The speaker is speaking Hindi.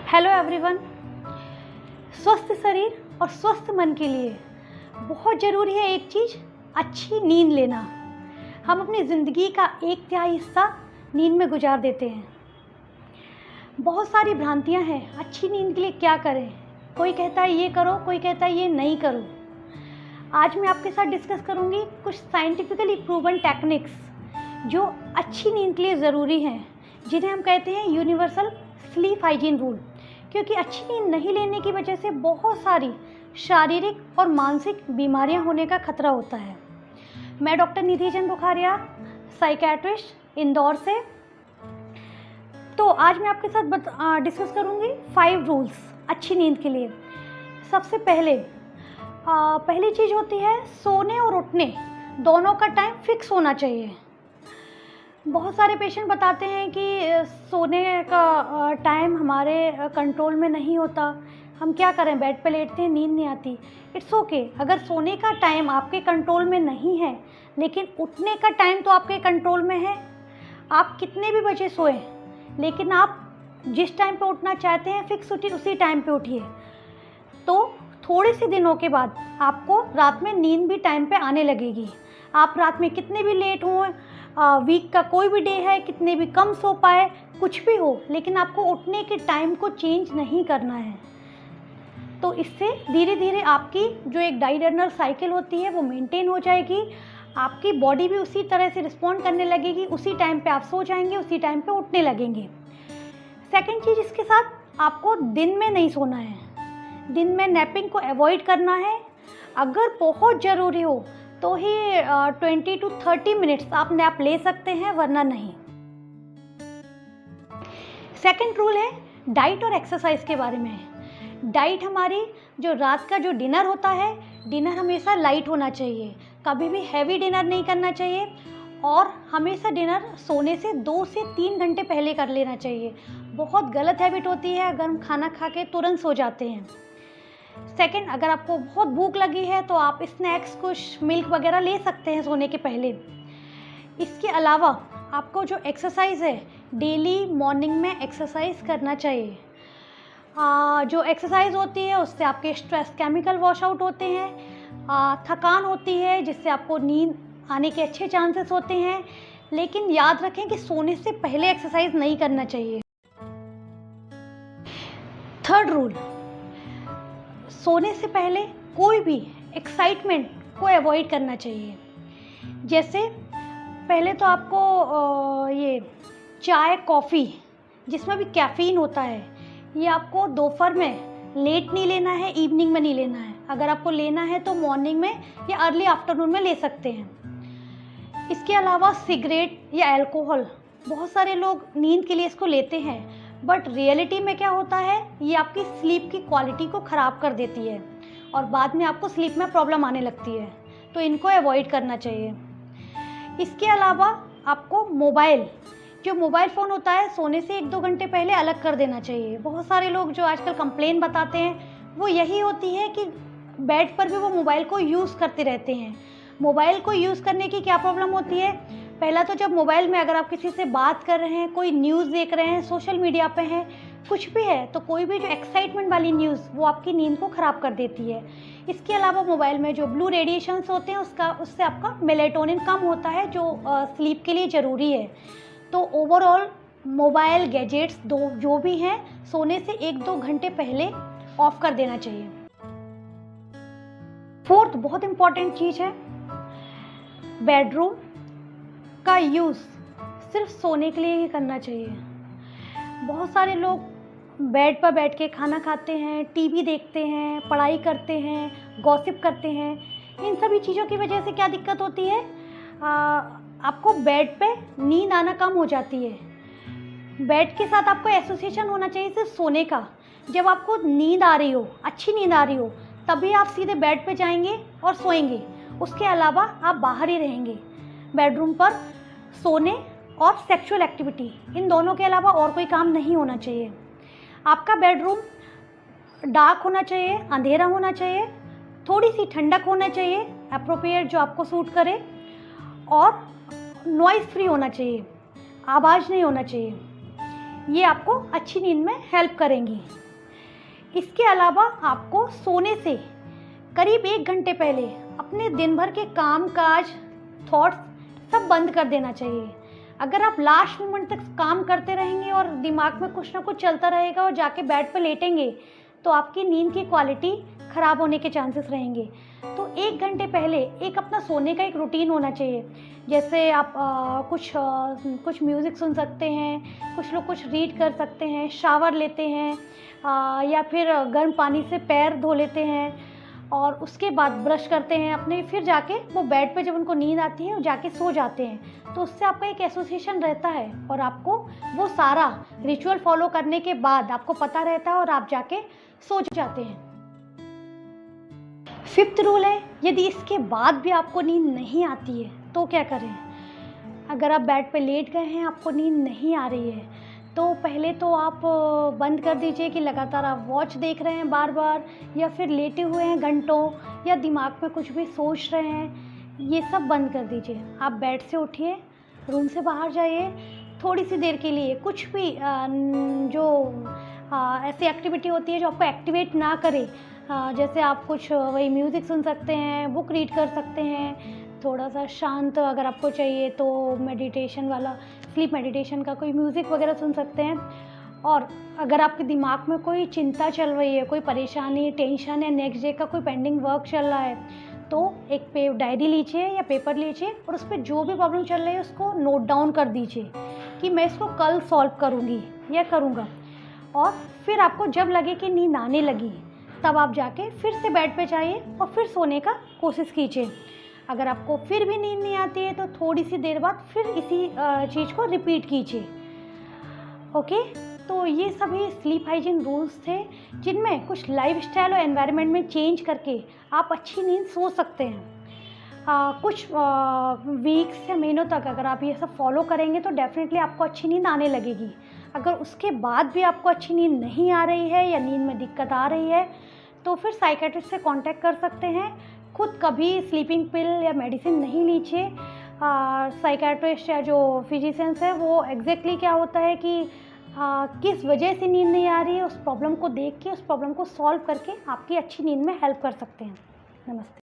Hello everyone. स्वस्थ शरीर और स्वस्थ मन के लिए बहुत ज़रूरी है एक चीज़, अच्छी नींद लेना। हम अपनी ज़िंदगी का 1/3 हिस्सा नींद में गुजार देते हैं। बहुत सारी भ्रांतियां हैं अच्छी नींद के लिए क्या करें। कोई कहता है ये करो, कोई कहता है ये नहीं करो। आज मैं आपके साथ डिस्कस करूंगी कुछ साइंटिफिकली प्रूवन टेक्निक्स जो अच्छी नींद के लिए ज़रूरी हैं, जिन्हें हम कहते हैं यूनिवर्सल स्लीप हाइजीन रूल। क्योंकि अच्छी नींद नहीं लेने की वजह से बहुत सारी शारीरिक और मानसिक बीमारियां होने का खतरा होता है। मैं डॉक्टर निधि चंद बुखारिया, साइकेट्रिस्ट, इंदौर से। तो आज मैं आपके साथ डिस्कस करूंगी 5 रूल्स अच्छी नींद के लिए। सबसे पहली चीज़ होती है सोने और उठने दोनों का टाइम फिक्स होना चाहिए। बहुत सारे पेशेंट बताते हैं कि सोने का टाइम हमारे कंट्रोल में नहीं होता, हम क्या करें, बेड पे लेटते हैं, नींद नहीं आती। इट्स ओके, अगर सोने का टाइम आपके कंट्रोल में नहीं है लेकिन उठने का टाइम तो आपके कंट्रोल में है। आप कितने भी बजे सोएं, लेकिन आप जिस टाइम पे उठना चाहते हैं फिक्स उठिए, उसी टाइम पे उठिए। तो थोड़े से दिनों के बाद आपको रात में नींद भी टाइम पे आने लगेगी। आप रात में कितने भी लेट हों, वीक का कोई भी डे है, कितने भी कम सो पाए, कुछ भी हो, लेकिन आपको उठने के टाइम को चेंज नहीं करना है। तो इससे धीरे धीरे आपकी जो एक डायडिनल साइकिल होती है वो मेंटेन हो जाएगी। आपकी बॉडी भी उसी तरह से रिस्पॉन्ड करने लगेगी। उसी टाइम पे आप सो जाएंगे, उसी टाइम पे उठने लगेंगे। सेकेंड चीज़, इसके साथ आपको दिन में नहीं सोना है। दिन में नैपिंग को अवॉइड करना है। अगर बहुत ज़रूरी हो तो ही 20 to 30 मिनट्स आप नैप ले सकते हैं, वरना नहीं। सेकंड रूल है डाइट और एक्सरसाइज के बारे में। डाइट हमारी जो रात का जो डिनर होता है, डिनर हमेशा लाइट होना चाहिए, कभी भी हैवी डिनर नहीं करना चाहिए। और हमेशा डिनर सोने से 2 से 3 घंटे पहले कर लेना चाहिए। बहुत गलत हैबिट होती है अगर हम खाना खा के तुरंत सो जाते हैं। सेकंड, अगर आपको बहुत भूख लगी है तो आप स्नैक्स, कुछ मिल्क वगैरह ले सकते हैं सोने के पहले। इसके अलावा आपको जो एक्सरसाइज है, डेली मॉर्निंग में एक्सरसाइज करना चाहिए। जो एक्सरसाइज होती है उससे आपके स्ट्रेस केमिकल वॉश आउट होते हैं, थकान होती है जिससे आपको नींद आने के अच्छे चांसेस होते हैं। लेकिन याद रखें कि सोने से पहले एक्सरसाइज नहीं करना चाहिए। थर्ड रूल, सोने से पहले कोई भी एक्साइटमेंट को अवॉइड करना चाहिए। जैसे पहले तो आपको ये चाय, कॉफ़ी जिसमें भी कैफ़ीन होता है, ये आपको दोपहर में लेट नहीं लेना है, इवनिंग में नहीं लेना है। अगर आपको लेना है तो मॉर्निंग में या अर्ली आफ्टरनून में ले सकते हैं। इसके अलावा सिगरेट या अल्कोहल, बहुत सारे लोग नींद के लिए इसको लेते हैं, बट रियलिटी में क्या होता है, ये आपकी स्लीप की क्वालिटी को ख़राब कर देती है और बाद में आपको स्लीप में प्रॉब्लम आने लगती है। तो इनको अवॉइड करना चाहिए। इसके अलावा आपको जो मोबाइल फ़ोन होता है, सोने से 1-2 घंटे पहले अलग कर देना चाहिए। बहुत सारे लोग जो आजकल कंप्लेन बताते हैं वो यही होती है कि बेड पर भी वो मोबाइल को यूज़ करते रहते हैं। मोबाइल को यूज़ करने की क्या प्रॉब्लम होती है, पहला तो जब मोबाइल में अगर आप किसी से बात कर रहे हैं, कोई न्यूज़ देख रहे हैं, सोशल मीडिया पे हैं, कुछ भी है, तो कोई भी जो एक्साइटमेंट वाली न्यूज़ वो आपकी नींद को ख़राब कर देती है। इसके अलावा मोबाइल में जो ब्लू रेडिएशंस होते हैं उससे आपका मेलेटोनिन कम होता है, जो स्लीप के लिए ज़रूरी है। तो ओवरऑल मोबाइल, गैजेट्स जो भी हैं, सोने से 1-2 घंटे पहले ऑफ कर देना चाहिए। फोर्थ बहुत इम्पॉर्टेंट चीज़ है, बेडरूम का यूज़ सिर्फ सोने के लिए ही करना चाहिए। बहुत सारे लोग बेड पर बैठ के खाना खाते हैं, टीवी देखते हैं, पढ़ाई करते हैं, गॉसिप करते हैं। इन सभी चीज़ों की वजह से क्या दिक्कत होती है, आपको बेड पे नींद आना कम हो जाती है। बेड के साथ आपको एसोसिएशन होना चाहिए सिर्फ सोने का। जब आपको नींद आ रही हो, अच्छी नींद आ रही हो, तभी आप सीधे बेड पे जाएंगे और सोएंगे। उसके अलावा आप बाहर ही रहेंगे। बेडरूम पर सोने और सेक्सुअल एक्टिविटी, इन दोनों के अलावा और कोई काम नहीं होना चाहिए। आपका बेडरूम डार्क होना चाहिए, अंधेरा होना चाहिए, थोड़ी सी ठंडक होना चाहिए, एप्रोप्रिएट जो आपको सूट करे, और नॉइज़ फ्री होना चाहिए, आवाज़ नहीं होना चाहिए। ये आपको अच्छी नींद में हेल्प करेंगी। इसके अलावा आपको सोने से करीब 1 घंटे पहले अपने दिन भर के काम काज, थॉट्स सब बंद कर देना चाहिए। अगर आप लास्ट मोमेंट तक काम करते रहेंगे और दिमाग में कुछ ना कुछ चलता रहेगा और जाके बेड पर लेटेंगे तो आपकी नींद की क्वालिटी ख़राब होने के चांसेस रहेंगे। तो 1 घंटे पहले एक अपना सोने का एक रूटीन होना चाहिए। जैसे आप कुछ म्यूज़िक सुन सकते हैं, कुछ लोग कुछ रीड कर सकते हैं, शावर लेते हैं, या फिर गर्म पानी से पैर धो लेते हैं और उसके बाद ब्रश करते हैं अपने, फिर जाके वो बेड पे जब उनको नींद आती है वो जाके सो जाते हैं। तो उससे आपका एक एसोसिएशन रहता है और आपको वो सारा रिचुअल फॉलो करने के बाद आपको पता रहता है और आप जाके सो जाते हैं। 5th रूल है, यदि इसके बाद भी आपको नींद नहीं आती है तो क्या करें। अगर आप बेड पे लेट गए हैं, आपको नींद नहीं आ रही है, तो पहले तो आप बंद कर दीजिए कि लगातार आप वॉच देख रहे हैं बार बार, या फिर लेटे हुए हैं घंटों, या दिमाग में कुछ भी सोच रहे हैं, ये सब बंद कर दीजिए। आप बेड से उठिए, रूम से बाहर जाइए, थोड़ी सी देर के लिए कुछ भी जो ऐसी एक्टिविटी होती है जो आपको एक्टिवेट ना करे, जैसे आप कुछ वही म्यूज़िक सुन सकते हैं, बुक रीड कर सकते हैं, थोड़ा सा शांत अगर आपको चाहिए तो मेडिटेशन वाला, स्लीप मेडिटेशन का कोई म्यूज़िक वगैरह सुन सकते हैं। और अगर आपके दिमाग में कोई चिंता चल रही है, कोई परेशानी, टेंशन या नेक्स्ट डे का कोई पेंडिंग वर्क चल रहा है, तो एक डायरी लीजिए या पेपर लीजिए और उस पर जो भी प्रॉब्लम चल रही है उसको नोट डाउन कर दीजिए कि मैं इसको कल सॉल्व करूँगी या करूँगा। और फिर आपको जब लगे कि नींद आने लगी तब आप जाके फिर से बेड पे जाइए और फिर सोने का कोशिश कीजिए। अगर आपको फिर भी नींद नहीं आती है तो थोड़ी सी देर बाद फिर इसी चीज़ को रिपीट कीजिए। ओके, तो ये सभी स्लीप हाइजीन रूल्स थे जिनमें कुछ लाइफस्टाइल और एनवायरनमेंट में चेंज करके आप अच्छी नींद सो सकते हैं। कुछ वीक्स या महीनों तक अगर आप ये सब फॉलो करेंगे तो डेफिनेटली आपको अच्छी नींद आने लगेगी। अगर उसके बाद भी आपको अच्छी नींद नहीं आ रही है या नींद में दिक्कत आ रही है तो फिर साइकेट्रिस्ट से कांटेक्ट कर सकते हैं। खुद कभी स्लीपिंग पिल या मेडिसिन नहीं लीजिए। साइकेट्रिस्ट या जो फिजिशियंस है वो एग्जैक्टली क्या होता है कि किस वजह से नींद नहीं आ रही है उस प्रॉब्लम को देख के उस प्रॉब्लम को सॉल्व करके आपकी अच्छी नींद में हेल्प कर सकते हैं। नमस्ते।